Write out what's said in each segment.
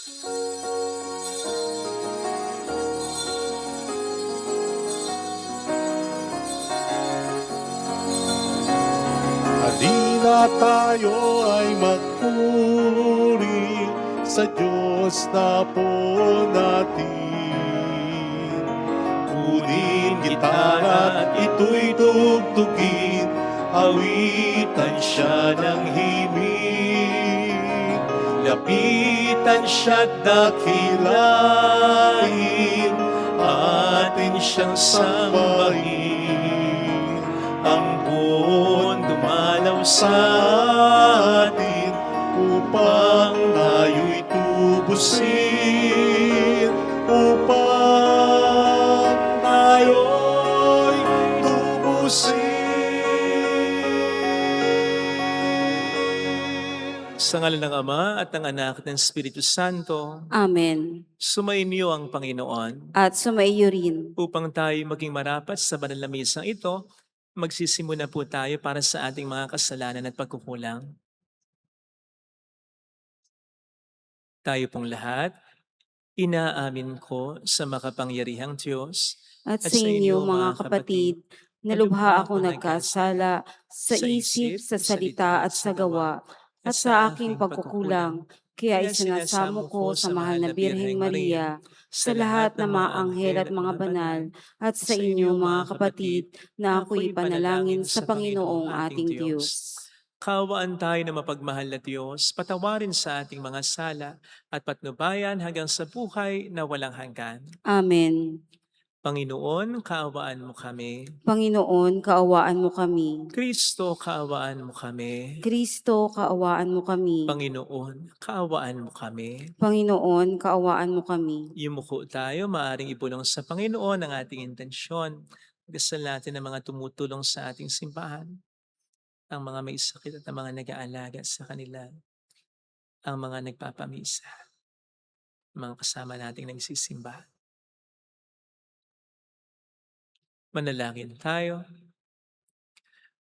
Halina tayo ay magpuri sa Diyos na po natin. Kunin gitara at ito'y tugtugin, awitan siya ng himig. Lapitan siya't dakilain, atin siyang sambahin. Ang buwan dumalaw sa atin upang tayo'y tubusin, upang tayo'y tubusin. Sa ngalan ng Ama at ng Anak at ng Espiritu Santo, Amen. sumainyo ang Panginoon. At sumaiyo rin. Upang tayo maging marapat sa banal na misang ito, magsisimula po tayo para sa ating mga kasalanan at pagkukulang. Tayo pong lahat, inaamin ko sa makapangyarihang Diyos At sa inyo mga kapatid, nalubha ako nagkasala sa isip, sa salita at sa gawa, at sa aking pagkukulang. Kaya isinasamo ko sa mahal na Birheng Maria, sa lahat ng mga anghel at mga banal, at sa inyo mga kapatid, na ako'y panalangin sa Panginoong ating Diyos. Kaawaan tayo na mapagmahal na Diyos, patawarin sa ating mga sala at patnubayan hanggang sa buhay na walang hanggan. Amen. Panginoon, kaawaan mo kami. Panginoon, kaawaan mo kami. Kristo, kaawaan mo kami. Kristo, kaawaan mo kami. Panginoon, kaawaan mo kami. Panginoon, kaawaan mo kami. Yumuko tayo, maaring ibulong sa Panginoon ang ating intensyon. Dasal natin ang mga tumutulong sa ating simbahan, ang mga may sakit at ang mga nag-aalaga sa kanila, ang mga nagpapamisa, mga kasama nating nagsisimba. Manalangin tayo.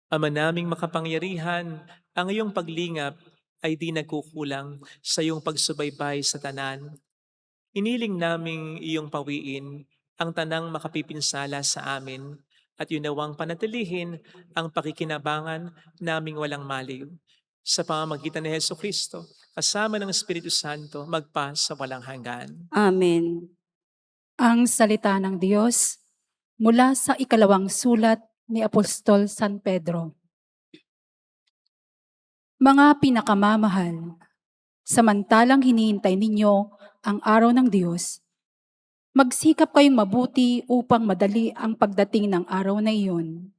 Ama naming makapangyarihan, ang iyong paglingap ay di nagkukulang sa iyong pagsubaybay sa tanan. Iniling naming iyong pawiin ang tanang makapipinsala sa amin at yunawang panatilihin ang pakikinabangan naming walang maliw. Sa pamamagitan ni Jesucristo, kasama ng Espiritu Santo, magpa sa walang hanggan. Amen. Ang salita ng Diyos mula sa ikalawang sulat ni Apostol San Pedro. Mga pinakamamahal, samantalang hinihintay ninyo ang araw ng Diyos, magsikap kayong mabuti upang madali ang pagdating ng araw na iyon.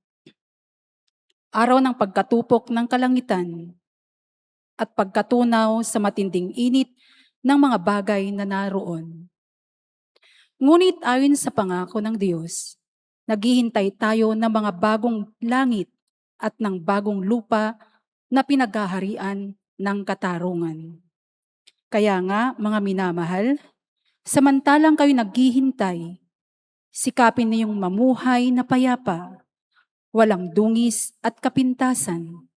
Araw ng pagkatupok ng kalangitan at pagkatunaw sa matinding init ng mga bagay na naroon. Ngunit ayon sa pangako ng Diyos, naghihintay tayo ng mga bagong langit at ng bagong lupa na pinaghaharian ng katarungan. Kaya nga, mga minamahal, samantalang kayo naghihintay, sikapin niyong mamuhay na payapa, walang dungis at kapintasan.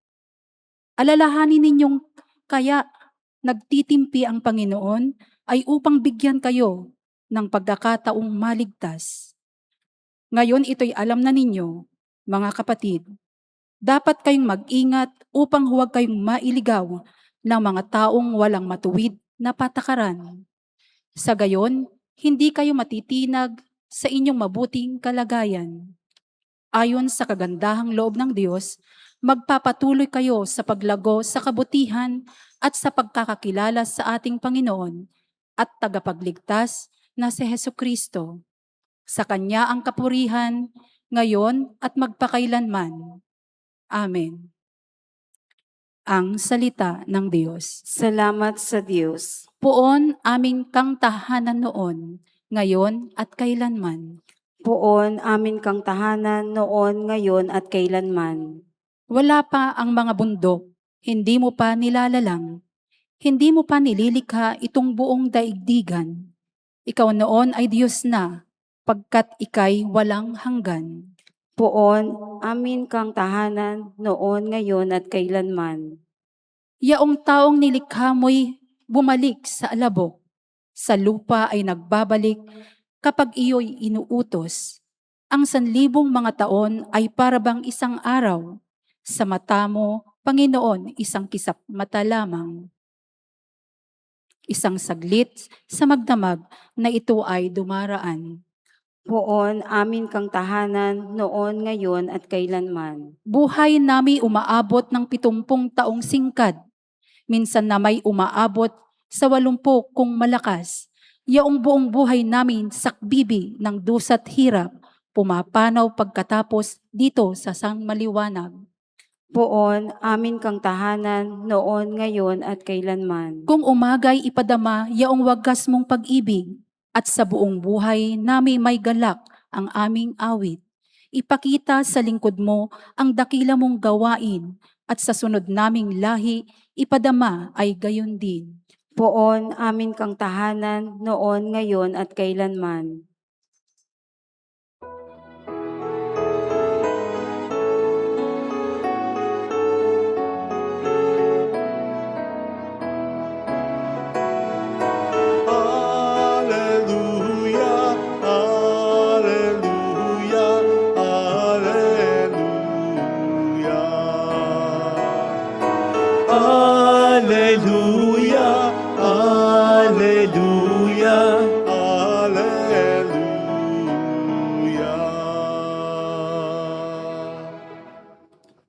Alalahanin ninyong kaya nagtitimpi ang Panginoon ay upang bigyan kayo ng pagkakataong maligtas. Ngayon ito'y alam na ninyo, mga kapatid, dapat kayong mag-ingat upang huwag kayong mailigaw ng mga taong walang matuwid na patakaran. Sa gayon, hindi kayo matitinag sa inyong mabuting kalagayan. Ayon sa kagandahang loob ng Diyos, magpapatuloy kayo sa paglago sa kabutihan at sa pagkakakilala sa ating Panginoon at tagapagligtas na si Jesucristo. Sa Kanya ang kapurihan, ngayon at magpakailanman. Amen. Ang salita ng Diyos. Salamat sa Diyos. Poon aming kang tahanan noon, ngayon at kailanman. Poon amin kang tahanan noon, ngayon at kailanman. Wala pa ang mga bundok, hindi mo pa nilalalang. Hindi mo pa nililikha itong buong daigdigan. Ikaw noon ay Diyos na, pagkat ika'y walang hanggan. Poon amin kang tahanan noon, ngayon at kailanman. Yaong taong nilikha mo'y bumalik sa alabok, sa lupa ay nagbabalik kapag iyo'y inuutos. Ang 1,000 mga taon ay parabang isang araw. Sa mata mo, Panginoon, isang kisap mata lamang. Isang saglit sa magdamag na ito ay dumaraan. Poon amin kang tahanan, noon, ngayon, at kailanman. Buhay nami umaabot ng 70 taong singkad. Minsan na may umaabot sa 80 kung malakas. Yaong buong buhay namin sakbibi ng dusa't hirap, pumapanaw pagkatapos dito sa sangmaliwanag. Poon amin kang tahanan, noon, ngayon, at kailanman. Kung umagay ipadama yaong wagas mong pag-ibig, at sa buong buhay nami may galak ang aming awit. Ipakita sa lingkod mo ang dakila mong gawain, at sa sunod naming lahi, ipadama ay gayon din. Poon amin kang tahanan, noon, ngayon, at kailanman. Hallelujah, hallelujah, hallelujah. Hallelujah, hallelujah, hallelujah.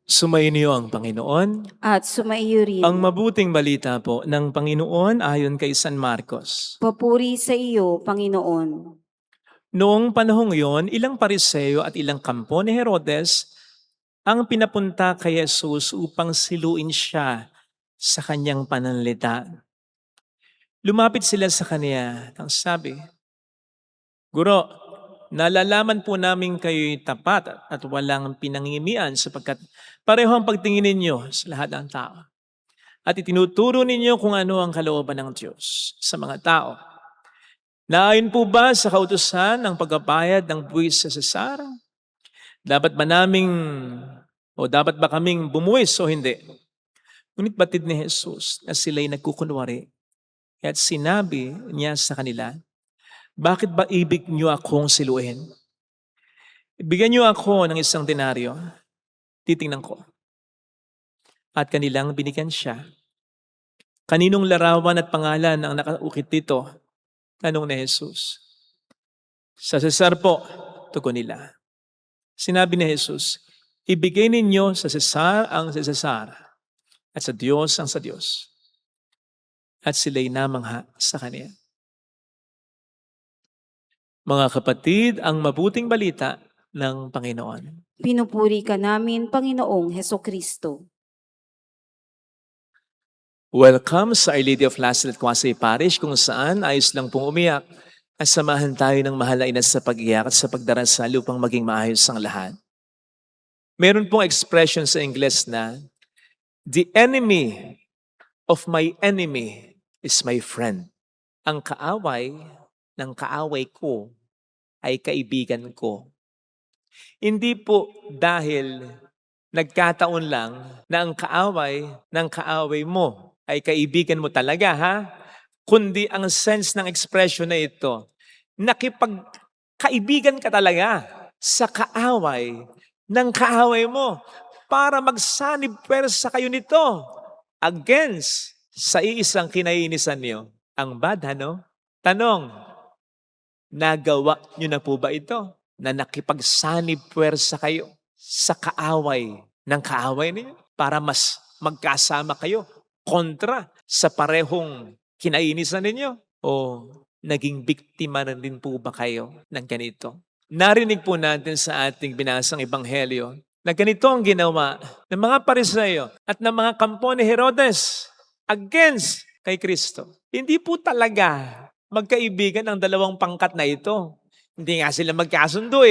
Sumainyo ang Panginoon. At sumaiyo rin. Ang mabuting balita po ng Panginoon ayon kay San Marcos. Papuri sa iyo, Panginoon. Noong panahong iyon, ilang pariseo at ilang kampo ni Herodes ang pinapunta kay Jesus upang siluin siya sa kanyang pananalita. Lumapit sila sa kanya at sabi, "Guro, nalalaman po namin kayo'y tapat at walang pinangingimian sapagkat pareho ang pagtingin ninyo sa lahat ng tao. At itinuturo ninyo kung ano ang kalooban ng Diyos sa mga tao. Naayon po ba sa kautusan ng pagbabayad ng buwis sa Cesar? Dapat ba kaming bumuwis o hindi?" Ngunit batid ni Jesus na sila'y nagkukunwari at sinabi niya sa kanila, "Bakit ba ibig niyo akong siluin? Bigyan niyo ako ng 1 denaryo, titingnan ko." At kanilang binigyan siya. "Kaninong larawan at pangalan ang nakaukit dito?" tanong ni Jesus. "Sa Cesar po," tugon nila. Sinabi ni Jesus, "Ibigay ninyo sa Cesar ang sa Cesar at sa Diyos ang sa Diyos." At sila'y namangha sa kanya. Mga kapatid, ang mabuting balita ng Panginoon. Pinupuri ka namin, Panginoong Hesukristo. Welcome sa Our Lady of Lazaret Quasi Parish kung saan ayos lang pong umiyak at samahan tayo ng mahal na ina sa pag-iyak at sa pagdarasal upang maging maayos ang lahat. Meron pong expression sa Ingles na, "The enemy of my enemy is my friend." Ang kaaway ng kaaway ko ay kaibigan ko. Hindi po dahil nagkataon lang na ang kaaway ng kaaway mo ay kaibigan mo talaga, ha? Kundi ang sense ng expression na ito, nakipagkaibigan ka talaga sa kaaway ng kaaway mo para magsanib pwersa kayo nito against sa iisang kinaiinisan niyo. Ang bad, ano? Tanong, nagawa niyo na po ba ito? Na nakipagsanib pwersa kayo sa kaaway ng kaaway niyo para mas magkasama kayo kontra sa parehong kinainisan ninyo? O naging biktima na din po ba kayo ng ganito? Narinig po natin sa ating binasang ebanghelyo na ganito ang ginawa ng mga Pariseo at ng mga kampo ni Herodes against kay Kristo. Hindi po talaga magkaibigan ang dalawang pangkat na ito. Hindi nga sila magkasundo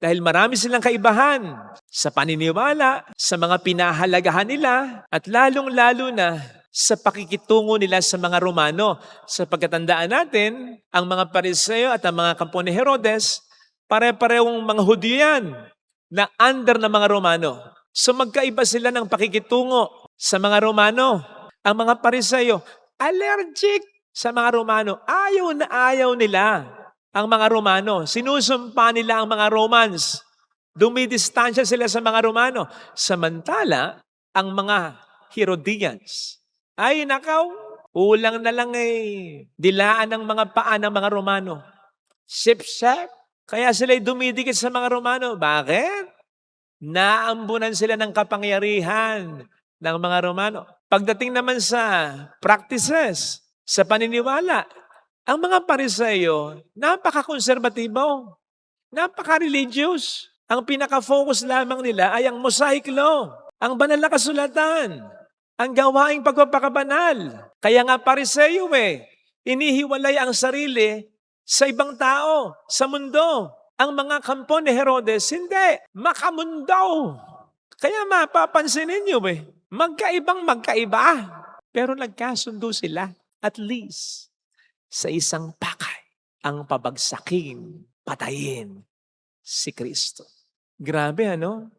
dahil marami silang kaibahan sa paniniwala, sa mga pinahalagahan nila, at lalong-lalo na sa pakikitungo nila sa mga Romano. Sa pagkatandaan natin, ang mga Pariseo at ang mga kampo ni Herodes, pare-parehong mga Hudyo yan na under ng mga Romano. So magkaiba sila ng pakikitungo sa mga Romano. Ang mga Pariseo, allergic sa mga Romano. Ayaw na ayaw nila ang mga Romano. Sinusumpa nila ang mga Romans. Dumidistansya sila sa mga Romano. Samantala, ang mga Herodians, ay nakaw, ulang na lang dilaan ng mga paa ng mga Romano. Sip-sip. Kaya sila'y dumidikit sa mga Romano. Bakit? Naambunan sila ng kapangyarihan ng mga Romano. Pagdating naman sa practices, sa paniniwala, ang mga Pariseo, napaka-konserbatibo, napaka-religious. Ang pinaka-focus lamang nila ay ang Mosaic Law, ang banal na kasulatan, ang gawaing pagpapakabanal. Kaya nga Pariseo inihiwalay ang sarili sa ibang tao, sa mundo. Ang mga kampo ni Herodes, hindi, makamundo. Kaya mapapansin ninyo magkaibang magkaiba. Pero nagkasundo sila, at least, sa isang pakay, ang pabagsakin, patayin si Kristo. Grabe, ano?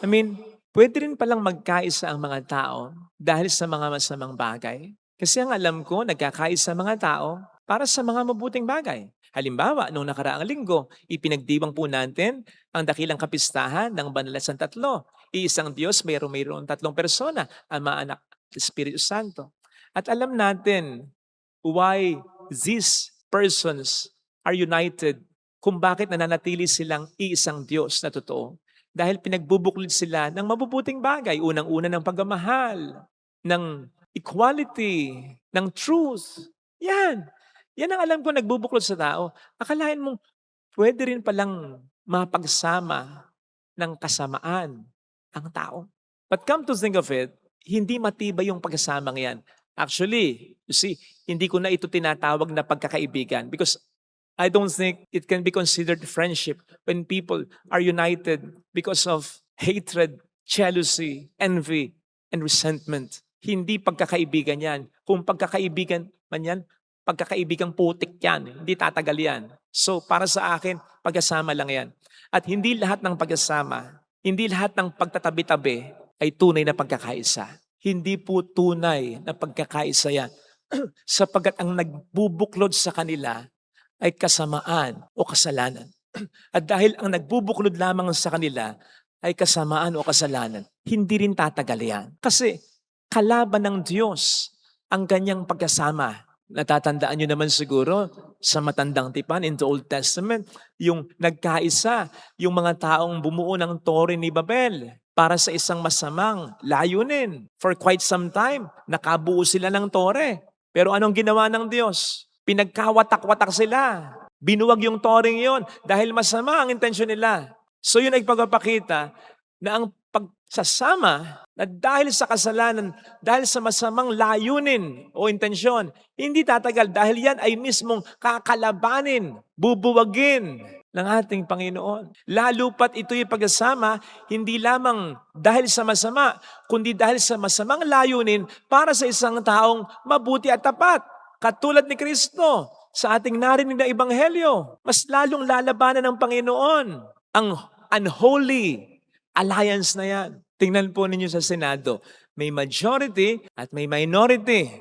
I mean, pwede rin palang magkaisa ang mga tao dahil sa mga masamang bagay. Kasi ang alam ko, nagkakaisa mga tao para sa mga mabuting bagay. Halimbawa, noong nakaraang linggo, ipinagdiwang po natin ang dakilang kapistahan ng Banal na Santatlo. Iisang Diyos, mayroong tatlong persona, Ama, Anak, Espiritu Santo. At alam natin why these persons are united, kung bakit nananatili silang iisang Diyos na totoo. Dahil pinagbubuklod sila ng mabubuting bagay. Unang-una ng pagmamahal, ng equality, ng truth. Yan. Yan ang alam ko nagbubuklod sa tao. Akalain mong pwede rin palang mapagsama ng kasamaan ang tao. But come to think of it, hindi matibay yung pagkasamang yan. Actually, you see, hindi ko na ito tinatawag na pagkakaibigan because I don't think it can be considered friendship when people are united because of hatred, jealousy, envy, and resentment. Hindi pagkakaibigan yan. Kung pagkakaibigan man yan, pagkakaibigang putik yan. Hindi tatagal yan. So para sa akin, pagkasama lang yan. At hindi lahat ng pagkasama, hindi lahat ng pagtatabi-tabi ay tunay na pagkakaisa. Hindi po tunay na pagkakaisa yan. Sapagkat ang nagbubuklod sa kanila ay kasamaan o kasalanan. At dahil ang nagbubuklod lamang sa kanila ay kasamaan o kasalanan, hindi rin tatagal yan. Kasi kalaban ng Diyos ang ganyang pagkasama. Natatandaan nyo naman siguro sa matandang tipan in the Old Testament, yung nagkaisa, yung mga taong bumuo ng Tore ni Babel para sa isang masamang layunin. For quite some time, nakabuo sila ng Tore. Pero anong ginawa ng Diyos? Pinagkawatak-watak sila. Binuwag yung toring yon dahil masama ang intensyon nila. So yun ay pagpapakita na ang pagsasama na dahil sa kasalanan, dahil sa masamang layunin o intensyon, hindi tatagal dahil yan ay mismong kakalabanin, bubuwagin ng ating Panginoon. Lalo pat ito'y pagsasama, hindi lamang dahil sa masama, kundi dahil sa masamang layunin para sa isang taong mabuti at tapat. Katulad ni Kristo sa ating narinig na ebanghelyo, mas lalong lalabanan ng Panginoon ang unholy alliance na yan. Tingnan po ninyo sa Senado, may majority at may minority.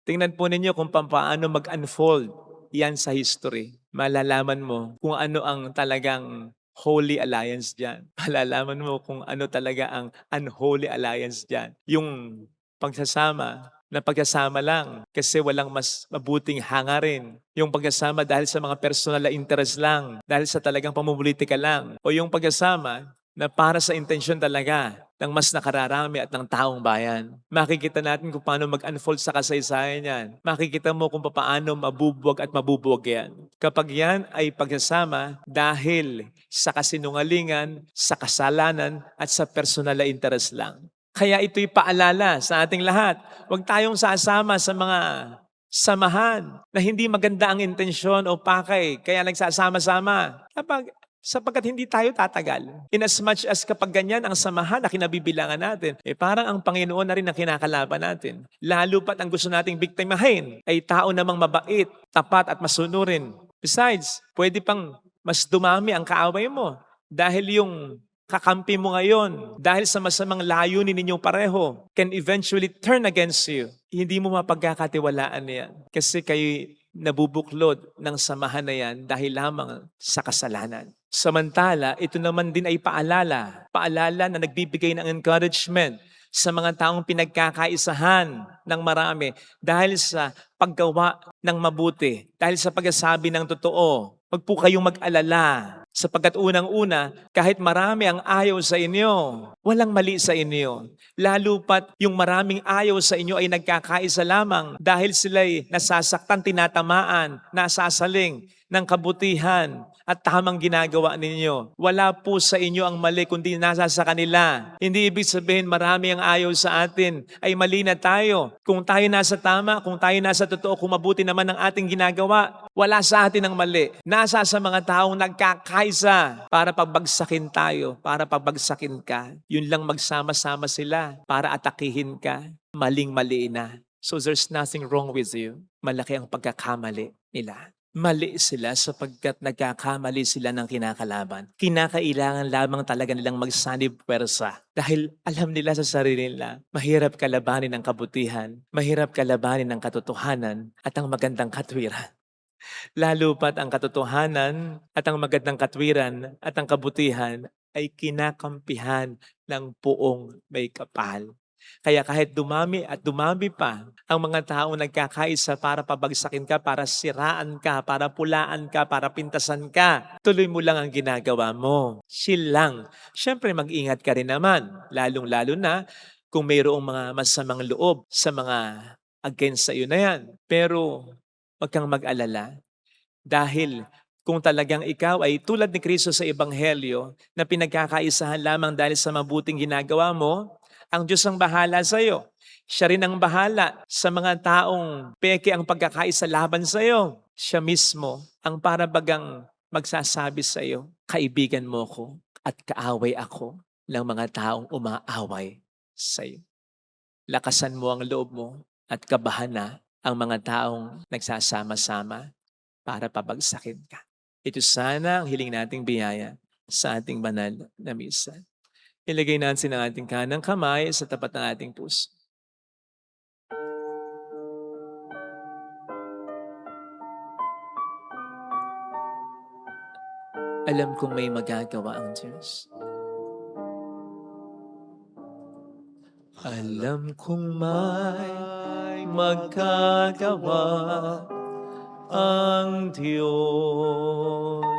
Tingnan po ninyo kung paano mag-unfold yan sa history. Malalaman mo kung ano ang talagang holy alliance dyan. Malalaman mo kung ano talaga ang unholy alliance dyan. Yung pagsasama na pagkasama lang kasi walang mas mabuting hangarin. Yung pagkasama dahil sa mga personal na interest lang, dahil sa talagang pamumulitika lang. O yung pagkasama na para sa intensyon talaga ng mas nakararami at ng taong bayan. Makikita natin kung paano mag-unfold sa kasaysayan yan. Makikita mo kung paano mabubuwag at mabubuwag yan. Kapag yan ay pagkasama dahil sa kasinungalingan, sa kasalanan at sa personal na interest lang. Kaya ito'y paalala sa ating lahat. Huwag tayong sasama sa mga samahan na hindi maganda ang intensyon o pakay, kaya nagsasama-sama. Sapagkat hindi tayo tatagal. In as much as kapag ganyan ang samahan na kinabibilangan natin, parang ang Panginoon na rin ang kinakalaban natin. Lalo pat ang gusto nating biktimahin ay tao namang mabait, tapat at masunurin. Besides, pwede pang mas dumami ang kaaway mo dahil yung kakampi mo ngayon dahil sa masamang layunin ninyong pareho can eventually turn against you. Hindi mo mapagkakatiwalaan yan kasi kayo nabubuklod ng samahan na yan dahil lamang sa kasalanan. Samantala, ito naman din ay paalala na nagbibigay ng encouragement sa mga taong pinagkakaisahan ng marami dahil sa paggawa ng mabuti, dahil sa pagsasabi ng totoo. Huwag po kayong mag-alala sapagkat unang-una, kahit marami ang ayaw sa inyo, walang mali sa inyo. Lalo pat yung maraming ayaw sa inyo ay nagkakaisa lamang dahil sila'y nasasaktan, tinatamaan, nasasaling ng kabutihan at tamang ginagawa ninyo. Wala po sa inyo ang mali kundi nasa sa kanila. Hindi ibig sabihin marami ang ayaw sa atin ay mali na tayo. Kung tayo nasa tama, kung tayo nasa totoo, kung mabuti naman ang ating ginagawa, wala sa atin ang mali. Nasa sa mga taong nagkakaisa para pagbagsakin tayo, para pagbagsakin ka. Yun lang magsama-sama sila para atakihin ka. Maling-mali na. So there's nothing wrong with you. Malaki ang pagkakamali nila. Mali sila sapagkat nagkakamali sila ng kinakalaban. Kinakailangan lamang talaga nilang magsanib pwersa. Dahil alam nila sa sarili nila, mahirap kalabanin ang kabutihan, mahirap kalabanin ang katotohanan at ang magandang katwiran. Lalo pat ang katotohanan at ang magandang katwiran at ang kabutihan ay kinakampihan ng puong may kapal. Kaya kahit dumami at dumami pa ang mga taong nagkakaisa para pabagsakin ka, para siraan ka, para pulaan ka, para pintasan ka, tuloy mo lang ang ginagawa mo. Chill lang. Siyempre mag-ingat ka rin naman, lalong-lalo na kung mayroong mga masamang loob sa mga against sa iyo na yan. Pero huwag kang mag-alala dahil kung talagang ikaw ay tulad ni Kristo sa Ebanghelyo na pinagkakaisahan lamang dahil sa mabuting ginagawa mo, ang Diyos ang bahala sa iyo. Siya rin ang bahala sa mga taong peke ang pagkakaisa laban sa iyo. Siya mismo ang parabagang magsasabi sa iyo, kaibigan mo ko at kaaway ako ng mga taong umaaway sa iyo. Lakasan mo ang loob mo at kabahan na ang mga taong nagsasama-sama para pabagsakin ka. Ito sana ang hiling nating biyaya sa ating banal na misa. Ilagay natin ang ating kanang kamay sa tapat ng ating puso. Alam kong may magagawa ang Diyos. Alam kong may magagawa ang Diyos.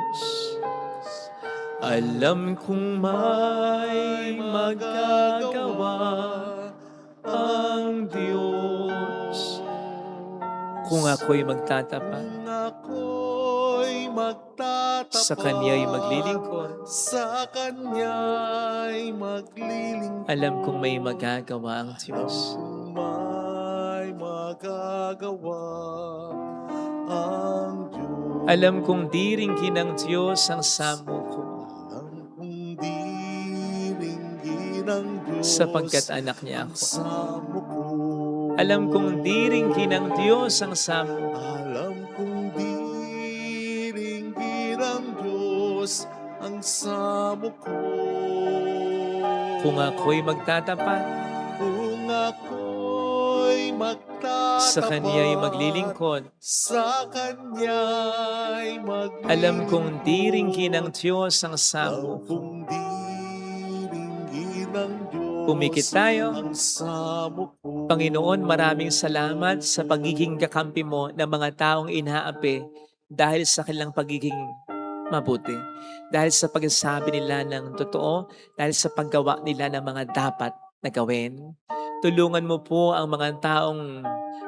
Alam kong may magagawa ang Diyos. Kung ako'y magtatapat, sa Kanya'y maglilingkod, alam kong may magagawa ang Diyos. Alam kong diringgin ng Diyos ang samo ko, sapagkat anak niya ako. Alam kong diringgin ng Diyos ang samo ko. Alam kong diringgin ng Diyos ang samo ko. Kung ako'y magtatapat, Kung ako'y magtatapat, sa Kanya'y maglilingkod, sa Kanya'y maglilingkod. alam kong diringgin ng Diyos ang samo Alam ko. kong diringgin ng Diyos Pumikit tayo. ang samo ko. Panginoon, maraming salamat sa pagiging kakampi mo ng mga taong inaapi dahil sa kanilang pagiging mabuti. Dahil sa pagsasabi nila ng totoo, dahil sa paggawa nila ng mga dapat na gawin. Tulungan mo po ang mga taong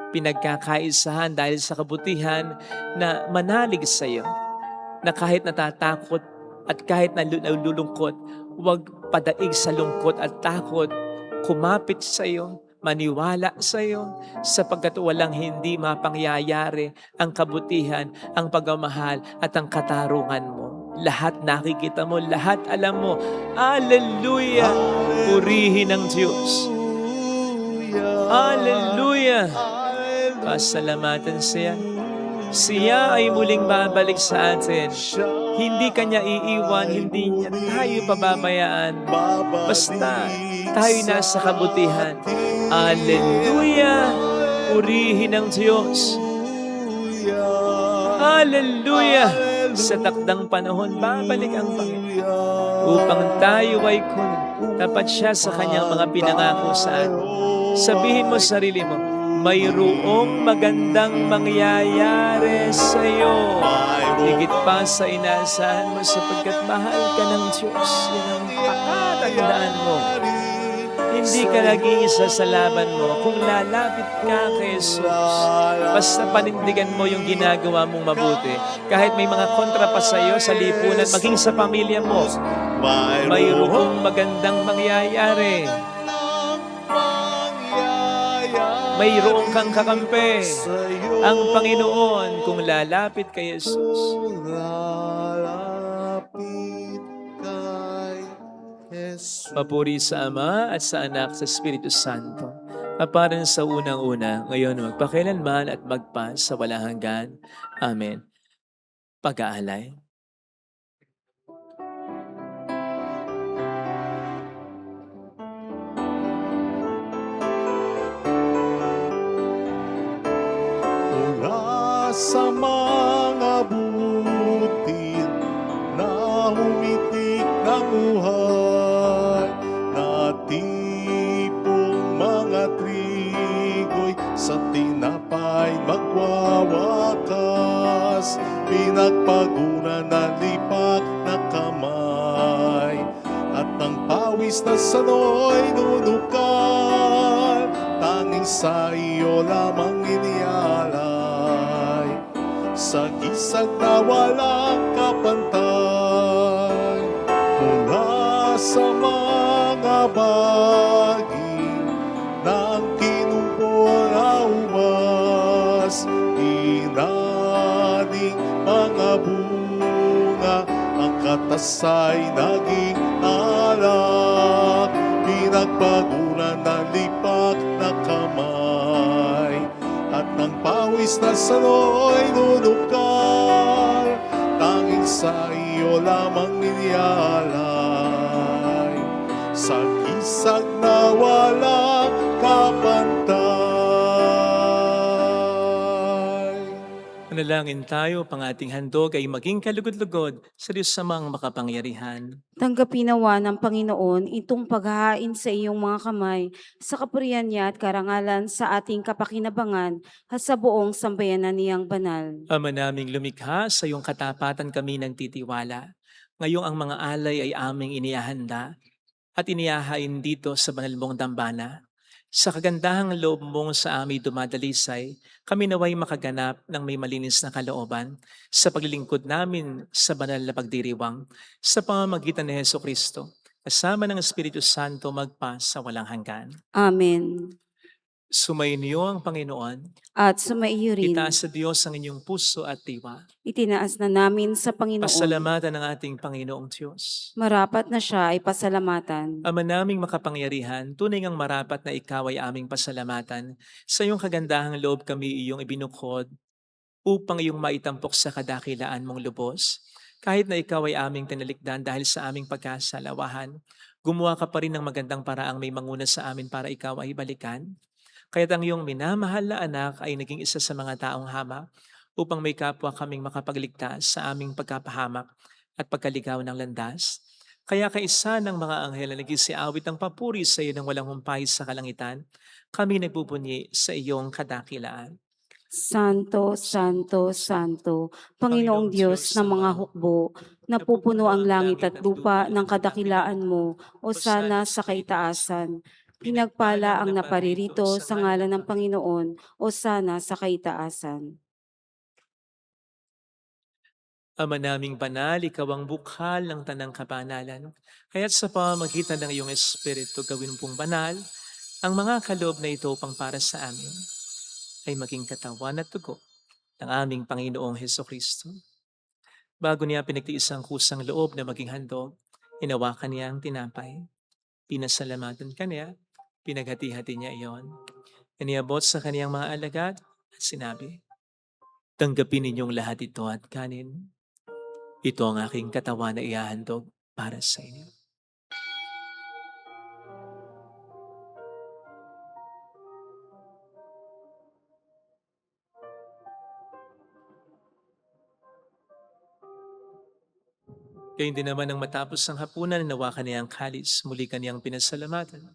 pinagkakaisahan dahil sa kabutihan na manalig sa iyo. Na kahit natatakot at kahit nalulungkot, huwag padaig sa lungkot at takot, kumapit sa iyo, maniwala sa iyo, sapagkat walang hindi mapangyayari ang kabutihan, ang pagmamahal at ang katarungan mo. Lahat nakikita mo, lahat alam mo. Hallelujah! Purihin ang Diyos. Hallelujah! Pasalamatan siya. Siya ay muling babalik sa atin. Hindi kanya iiwan, hindi niya tayo pababayaan. Basta tayo nasa kabutihan. Hallelujah! Purihin ang Diyos. Hallelujah! Sa takdang panahon, babalik ang Panginoon upang tayo ay kunin. Tapat siya sa kanyang mga pinangako sa atin. Sabihin mo sa sarili mo, mayroong magandang mangyayari sa iyo. Higit pa sa inaasahan mo sapagkat mahal ka ng Diyos. Yan ang pakatandaan mo. Hindi ka nag-iisa sa laban mo kung lalapit ka kay Jesus. Basta panindigan mo yung ginagawa mong mabuti. Kahit may mga kontra pa sa iyo, sa lipunan, maging sa pamilya mo, mayroong magandang mangyayari. Mayroong kang kakampi. Ang Panginoon kung lalapit kay Jesus. Papuri sa Ama at sa Anak sa Espiritu Santo. Kaparan sa unang-una, ngayon magpakailanman at magpa sa walang hanggan. Amen. Pag-aalay. Mula sa mga butil na humitik ng buhay, natipong mga trigo'y sa tinapay magwawakas, pinagpaguran ng lipak na kamay, at ang pawis na sano'y nunukal, tanging sa iyo lamang inialay, sa gisag na walang kapantay, mula sa mga baging ng kinumpol na ubas, inaning mga bunga, ang katasay naging alak, pinagpaguran ng lipak na kamay, at ng pawis na sano'y nunukal, tanging sa iyo lamang inialay, sa gisag na walang kapantay. Manalangin tayo, pang ating handog ay maging kalugod-lugod sa Diyos samang makapangyarihan. Tanggapin nawa ng Panginoon itong paghahain sa iyong mga kamay sa kapurihan niya at karangalan sa ating kapakinabangan at sa buong sambayanan niyang banal. Ama naming lumikha, sa iyong katapatan kami nagtitiwala. Ngayong ang mga alay ay aming inihahanda at inihahain dito sa banal mong dambana. Sa kagandahang loob mong sa aming dumadalisay, kami naway makaganap ng may malinis na kalooban sa paglilingkod namin sa banal na pagdiriwang sa pamamagitan ni Jesucristo, kasama ng Espiritu Santo magpa sa walang hanggan. Amen. Sumainyo ang Panginoon. At sumaiyo rin, Itaas sa Diyos ang inyong puso at diwa. itinaas na namin sa Panginoon. Pasalamatan ng ating Panginoong Diyos. Marapat na siya ay pasalamatan. Ama naming makapangyarihan, tunay ngang marapat na ikaw ay aming pasalamatan. Sa iyong kagandahang loob kami iyong ibinukod upang iyong maitampok sa kadakilaan mong lubos. Kahit na ikaw ay aming tinalikdan dahil sa aming pagkasalawahan, gumawa ka pa rin ng magandang paraang may manguna sa amin para ikaw ay balikan. Kaya't ang iyong minamahal na anak ay naging isa sa mga taong hamak upang may kapwa kaming makapagligtas sa aming pagkapahamak at pagkaligaw ng landas. Kaya kaisa ng mga anghel na nagsiawit ng papuri sa iyo ng walang humpay sa kalangitan, kami nagbubunyi sa iyong kadakilaan. Santo, Santo, Santo, Panginoong Diyos ng mga hukbo, napupuno ang langit at lupa ng kadakilaan mo, o sana sa kaitaasan. Pinagpala ang naparirito sa ngalan ng Panginoon, o sana sa kaitaasan. Ama naming banal, ikaw ang bukhal ng tanang kabanalan. Kaya't sa pamamagitan ng iyong Espiritu gawin pong banal, ang mga kaloob na ito pang para sa amin ay maging katawan at dugo ng aming Panginoong Hesukristo. Bago niya pinagtiis ang kusang loob na maging handog, inawakan niya ang tinapay. Pinasalamatan kanya, pinaghati-hati niya iyon. Iniabot sa kaniyang mga alagad at sinabi, Tanggapin ninyong lahat ito at kanin. Ito ang aking katawan na ihahandog para sa inyo. Gayun din naman nang matapos ang hapunan, nawa kaniyang kalis, muli kaniyang pinasalamatan.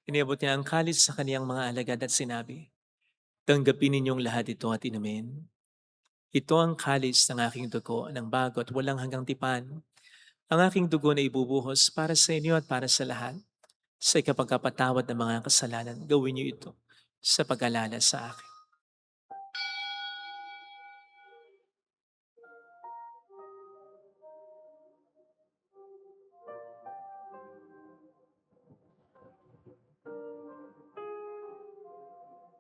Iniabot niya ang kalis sa kaniyang mga alagad at sinabi, tanggapin ninyong lahat ito at inumin. Ito ang kalis ng aking dugo ng bago at walang hanggang tipan. Ang aking dugo na ibubuhos para sa inyo at para sa lahat. Sa ikapagkapatawad ng mga kasalanan, gawin niyo ito sa pag-alala sa akin.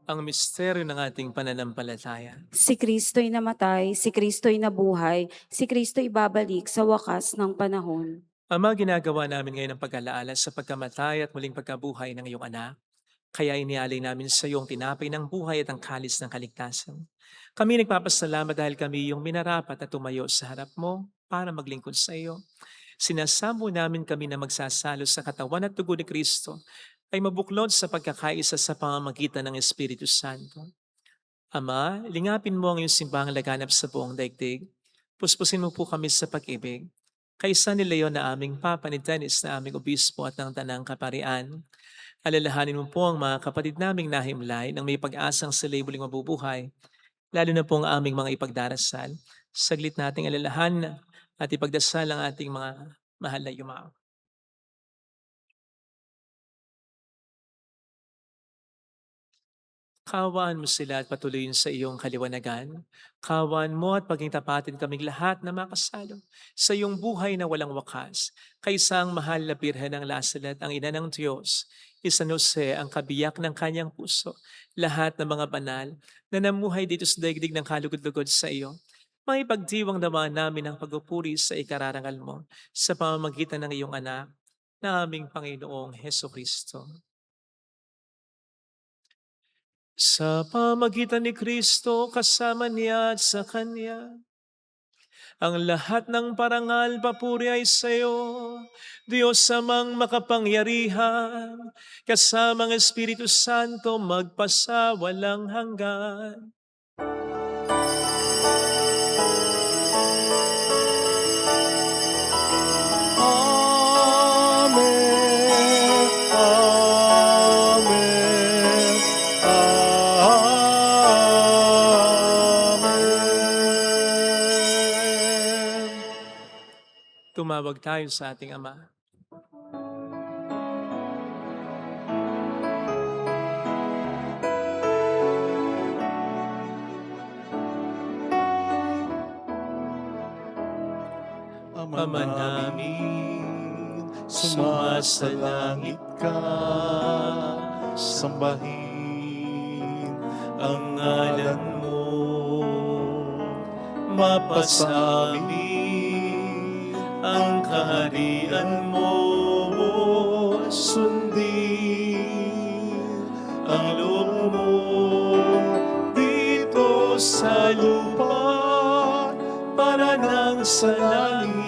Ang misteryo ng ating pananampalataya. Si Kristo'y namatay, si Kristo'y nabuhay, si Kristo'y babalik sa wakas ng panahon. Ama, ginagawa namin ngayon ang pag-alaala sa pagkamatay at muling pagkabuhay ng iyong anak. Kaya inialay namin sa iyo ang tinapay ng buhay at ang kalis ng kaligtasan. Kami nagpapasalamat dahil kami yung minarapat at tumayo sa harap mo para maglingkod sa iyo. Sinasamo namin kami na magsasalo sa katawan at dugo ni Kristo ay mabuklod sa pagkakaisa sa pamamagitan ng Espiritu Santo. Ama, lingapin mo ang iyong simbahang laganap sa buong daigdig. Puspusin mo po kami sa pag-ibig. Kaysa ni Leon na aming Papa, ni Dennis na aming obispo at ng Tanang Kaparian. Alalahanin mo po ang mga kapatid naming nahimlay nang may pag-asang sila'y muling mabubuhay. Lalo na po ang aming mga ipagdarasal. Saglit nating alalahan at ipagdasal ang ating mga mahal na yumao. Kawaan mo sila at patuloyin sa iyong kaliwanagan. Kawaan mo at paging tapatin kaming lahat na makasalo sa iyong buhay na walang wakas. Kaysa ang mahal na Birhen ng Lasalet, ang ina ng Diyos, San Jose, ang kabiyak ng kanyang puso, lahat ng mga banal na namuhay dito sa daigdig ng kalugod-lugod sa iyo. May pagdiwang naman namin ang pagpupuri sa ikararangal mo sa pamamagitan ng iyong anak na aming Panginoong Heso Kristo. Sa pamagitan ni Kristo, kasama niya at sa Kanya, ang lahat ng parangal papuri ay sa iyo, Diyos amang makapangyarihan, kasamang Espiritu Santo magpasawalang hanggan. Amen. Amen. Amen. Tumawag tayo sa ating Ama. Ama namin, sumasalangit ka, sambahin ang ngalan mo, mapasamin ang kaharian mo, sundin ang loob mo dito sa lupa para nang sa langit.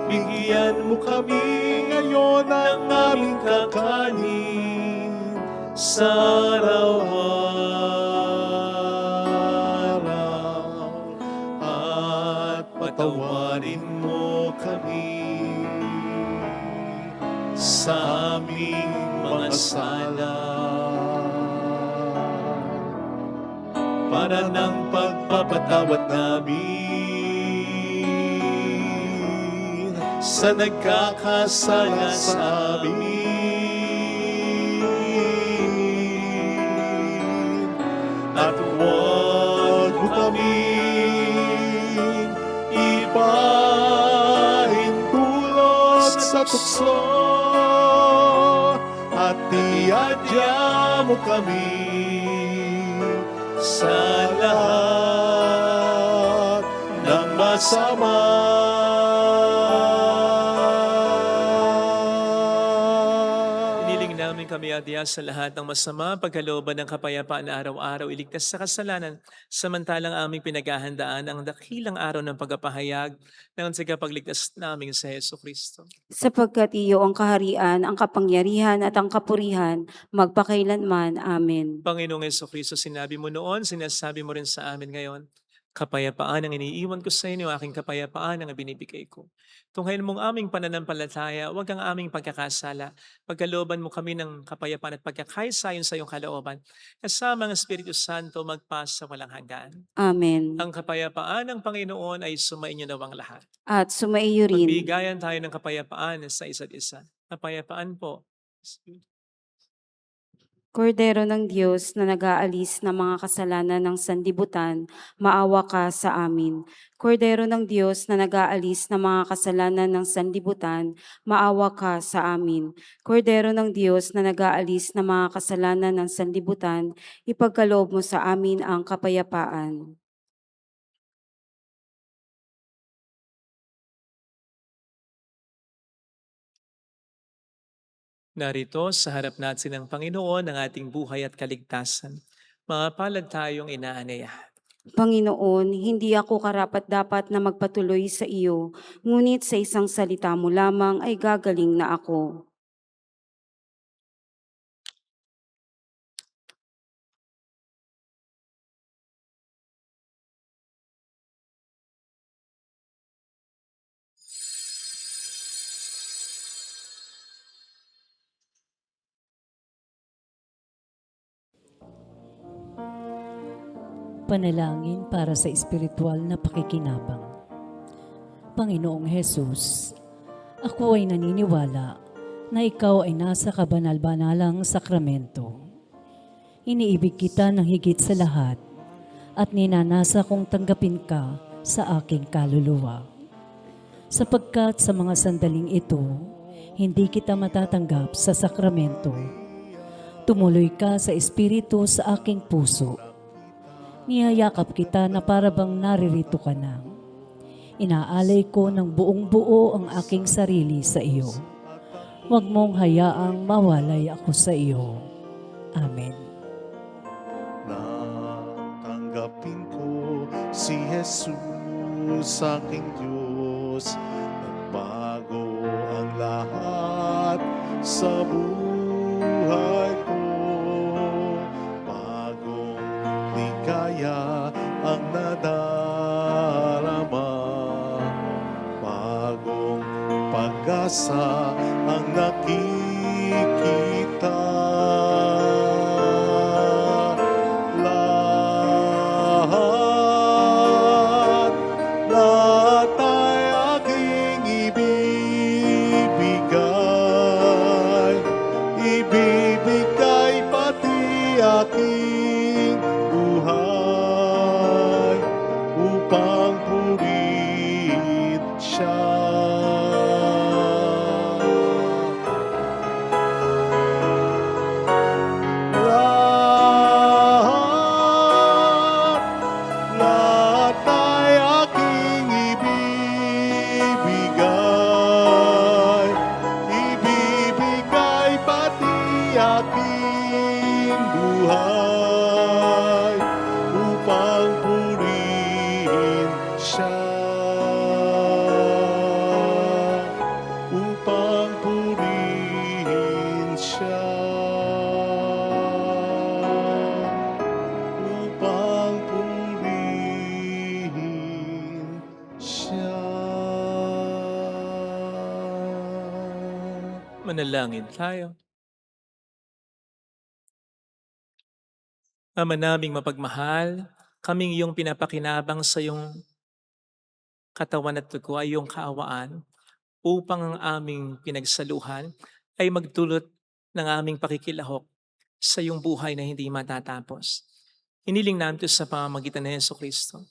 Bigyan mo kami ngayon ng aming kakanin sa araw-araw at patawarin mo kami sa aming mga sala para ng pagpapatawad namin sa nagkakasala sa amin. At huwag mo kaming ipahintulot sa tukso, at iadya mo kami sa lahat ng masama. Kami Dumaya sa lahat ng masama, pagkalooban ng kapayapaan na araw-araw, iligtas sa kasalanan, samantalang aming pinaghahandaan ang dakilang araw ng pagpapahayag ng tagapagligtas naming sa Heso Kristo. Sapagkat iyo ang kaharian, ang kapangyarihan at ang kapurihan, magpakailanman. Amen. Panginoong Heso Kristo, sinabi mo noon, sinasabi mo rin sa amin ngayon, kapayapaan ang iniiwan ko sa inyo, aking kapayapaan ang binibigay ko. Tunghayin mong aming pananampalataya, huwag ang aming pagkakasala. Pagkalooban mo kami ng kapayapaan at pagkakaisayon sa iyong kalooban. Kasama ang Espiritu Santo magpasa walang hanggan. Amen. Ang kapayapaan ng Panginoon ay sumainyo nawang lahat. At sumaiyo rin. Magbigayan tayo ng kapayapaan sa isa't isa. Kapayapaan po. Kordero ng Diyos na nag-aalis ng mga kasalanan ng sanlibutan, maawa ka sa amin. Kordero ng Diyos na nag-aalis ng mga kasalanan ng sanlibutan, maawa ka sa amin. Kordero ng Diyos na nag-aalis ng mga kasalanan ng sanlibutan, ipagkaloob mo sa amin ang kapayapaan. Narito sa harap natin ng Panginoon ang ating buhay at kaligtasan. Mga palad tayong inaanyayahan. Panginoon, hindi ako karapat-dapat na magpatuloy sa iyo, ngunit sa isang salita mo lamang ay gagaling na ako. Panalangin para sa espiritual na pakikinabang. Panginoong Hesus, ako ay naniniwala na ikaw ay nasa kabanal-banalang sakramento. Iniibig kita ng higit sa lahat at ninanasa kong tanggapin ka sa aking kaluluwa. Sapagkat sa mga sandaling ito, hindi kita matatanggap sa sakramento. Tumuloy ka sa espiritu sa aking puso. Niyayakap kita na parabang naririto ka na. Inaalay ko ng buong buo ang aking sarili sa iyo. Huwag mong hayaang mawalay ako sa iyo. Amen. Natanggapin ko si Jesus, aking Diyos. Nagbago ang lahat sa buhay ko. Kaya ang nadarama, bagong pag-asa ang nakikita. Lahat ay aking ibibigay pati aking buhay upang purihin siya. Lahat ay aking ibibigay pati aking buhay upang purihin siya. Upang purihin siya. Upang purihin siya. Manalangin tayo. Ama naming mapagmahal, kaming iyong pinapakinabang sa iyong katawan at dugo ay iyong kaawaan upang ang aming pinagsaluhan ay magdulot ng aming pakikilahok sa iyong buhay na hindi matatapos. Hiniling namin ito sa pamamagitan ng Heso Kristo.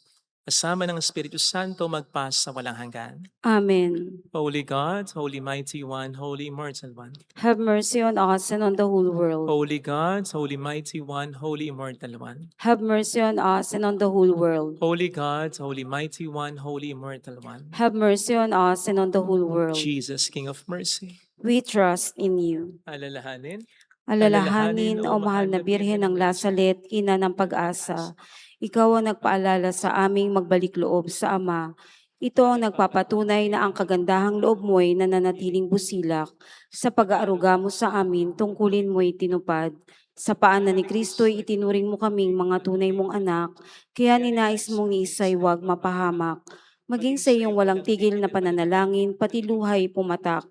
Kasama ng Espiritu Santo magpas sa walang hanggan. Amen. Holy God, Holy Mighty One, Holy Immortal One. Have mercy on us and on the whole world. Holy God, Holy Mighty One, Holy Immortal One. Have mercy on us and on the whole world. Holy God, Holy Mighty One, Holy Immortal One. Have mercy on us and on the whole world. Jesus, King of Mercy. We trust in you. Alalahanin, Alalahanin, o mahal na Birhen ng Lasalet, ina ng pag-asa. Ikaw ang nagpaalala sa aming magbalik loob sa Ama. Ito ang nagpapatunay na ang kagandahang loob mo'y nananatiling busilak. Sa pag-aaruga mo sa amin, tungkulin mo'y tinupad. Sa paanan ni Kristo'y itinuring mo kaming mga tunay mong anak, kaya ninais mong ni Isa'y huwag mapahamak. Maging sa iyong walang tigil na pananalangin, pati luhay pumatak.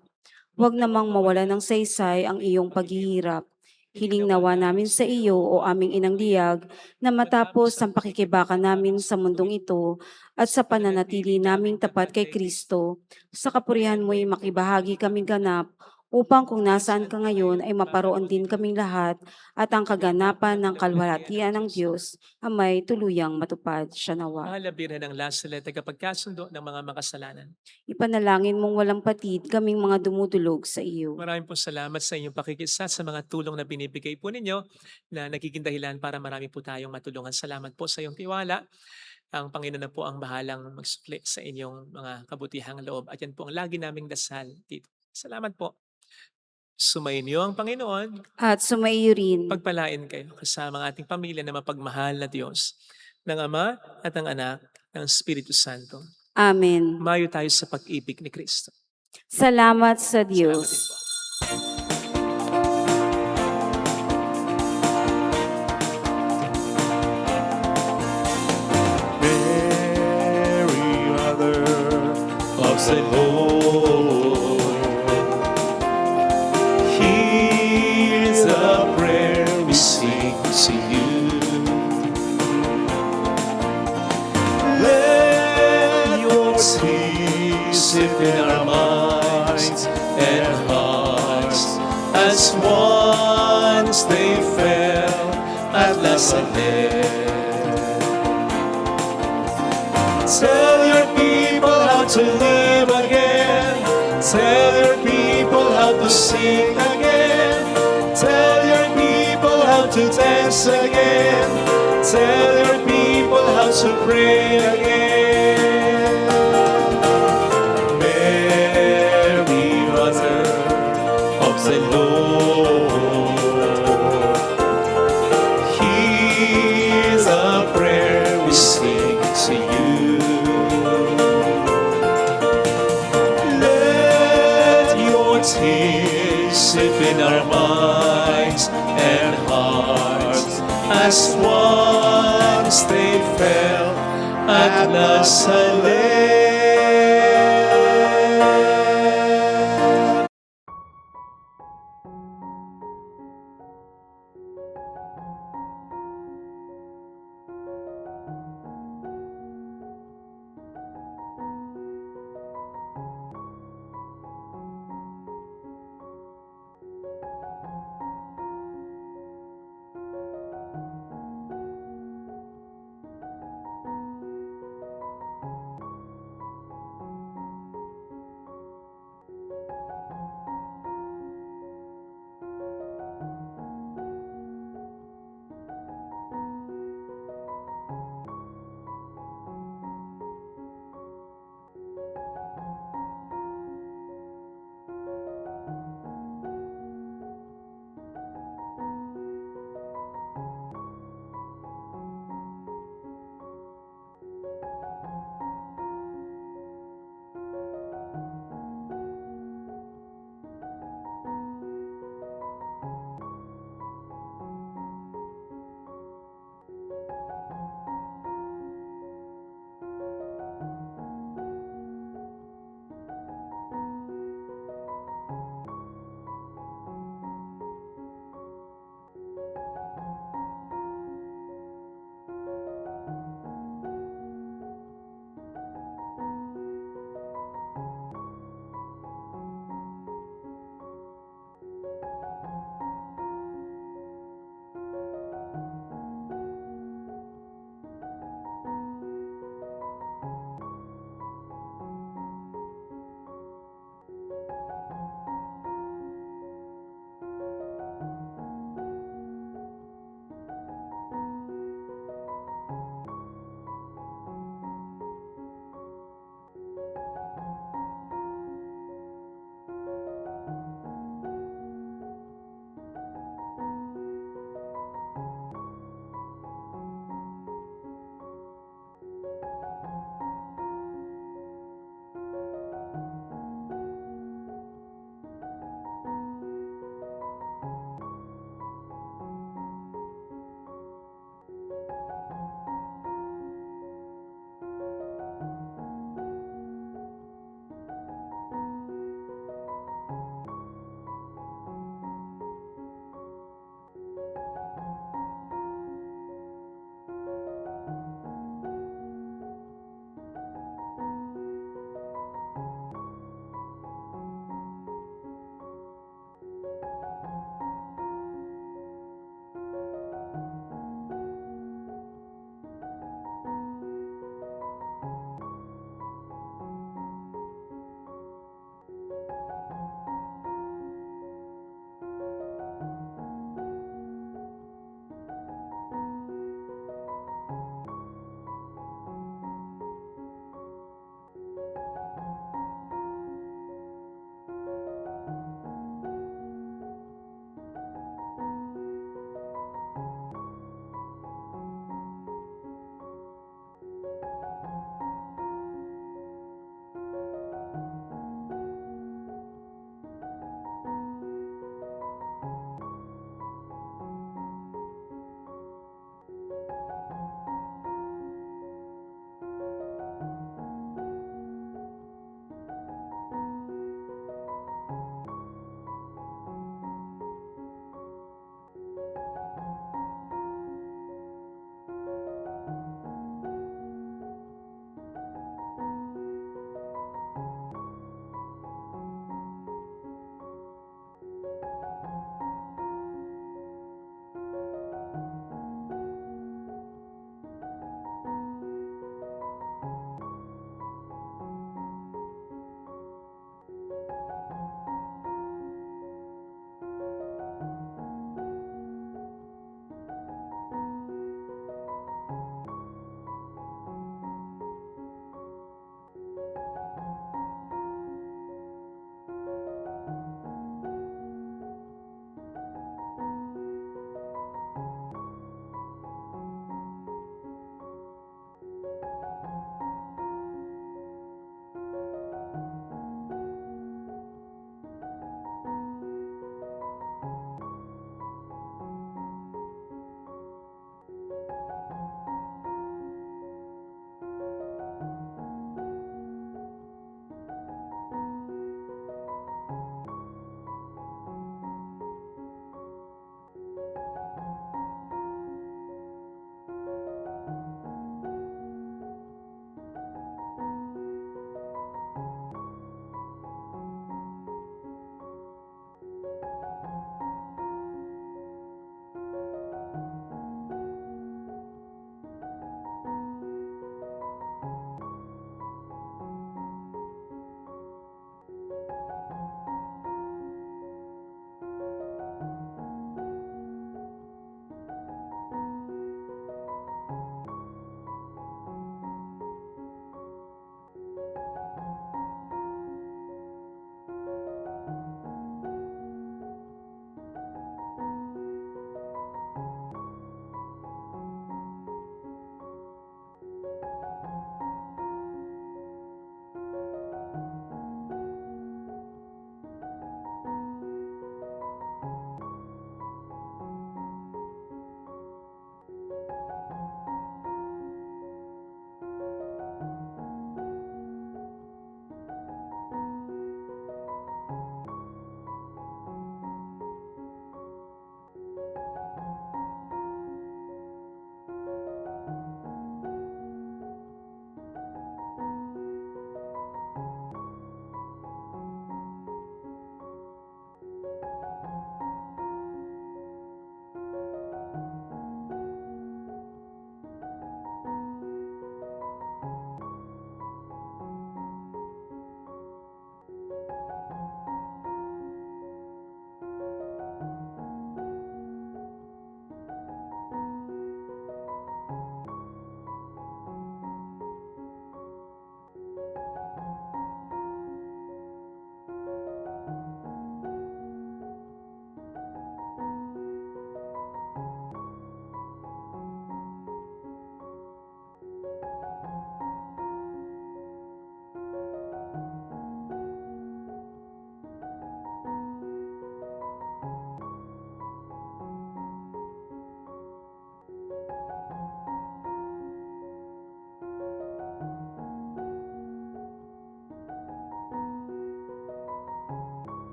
Huwag namang mawala ng saysay ang iyong paghihirap. Hiling nawa namin sa iyo, o aming inang liyag, na matapos ang pakikibaka namin sa mundong ito at sa pananatili naming tapat kay Kristo, sa kapurihan mo'y makibahagi kaming ganap, upang kung nasaan ka ngayon ay maparoon din kaming lahat at ang kaganapan ng kalwalhatian ng Diyos ang may tuluyang matupad siya nawa. Mahal na Birhen ng Lasalet, tagapagkasundo ng mga makasalanan. Ipanalangin mong walang patid kaming mga dumudulog sa iyo. Maraming po salamat sa inyong pakikisa sa mga tulong na binibigay po ninyo na nagiging dahilan para marami po tayong matulungan. Salamat po sa iyong tiwala. Ang Panginoon na po ang bahalang magsukli sa inyong mga kabutihang loob. At yan po ang lagi naming dasal dito. Salamat po. Sumainyo ang Panginoon. At sumaiyo rin. Pagpalain kayo kasama ang ating pamilya na mapagmahal na Diyos, ng Ama at ng Anak, ng Espiritu Santo. Amen. Mayo tayo sa pag-ibig ni Kristo. Salamat sa Salamat Diyos. din po. Mary, Mother of the Lord, hear the prayer we sing to you. Let your peace live in our minds and hearts, as once they fell at Lazaret. Tell your people how to live again. Tell your people how to sing again. Tell your people how to dance again. Tell your people how to pray again. Mary, Mother of the Lord, hear the prayer we sing to you. Let your tears live in our minds and hearts, as once they fell at Nazareth.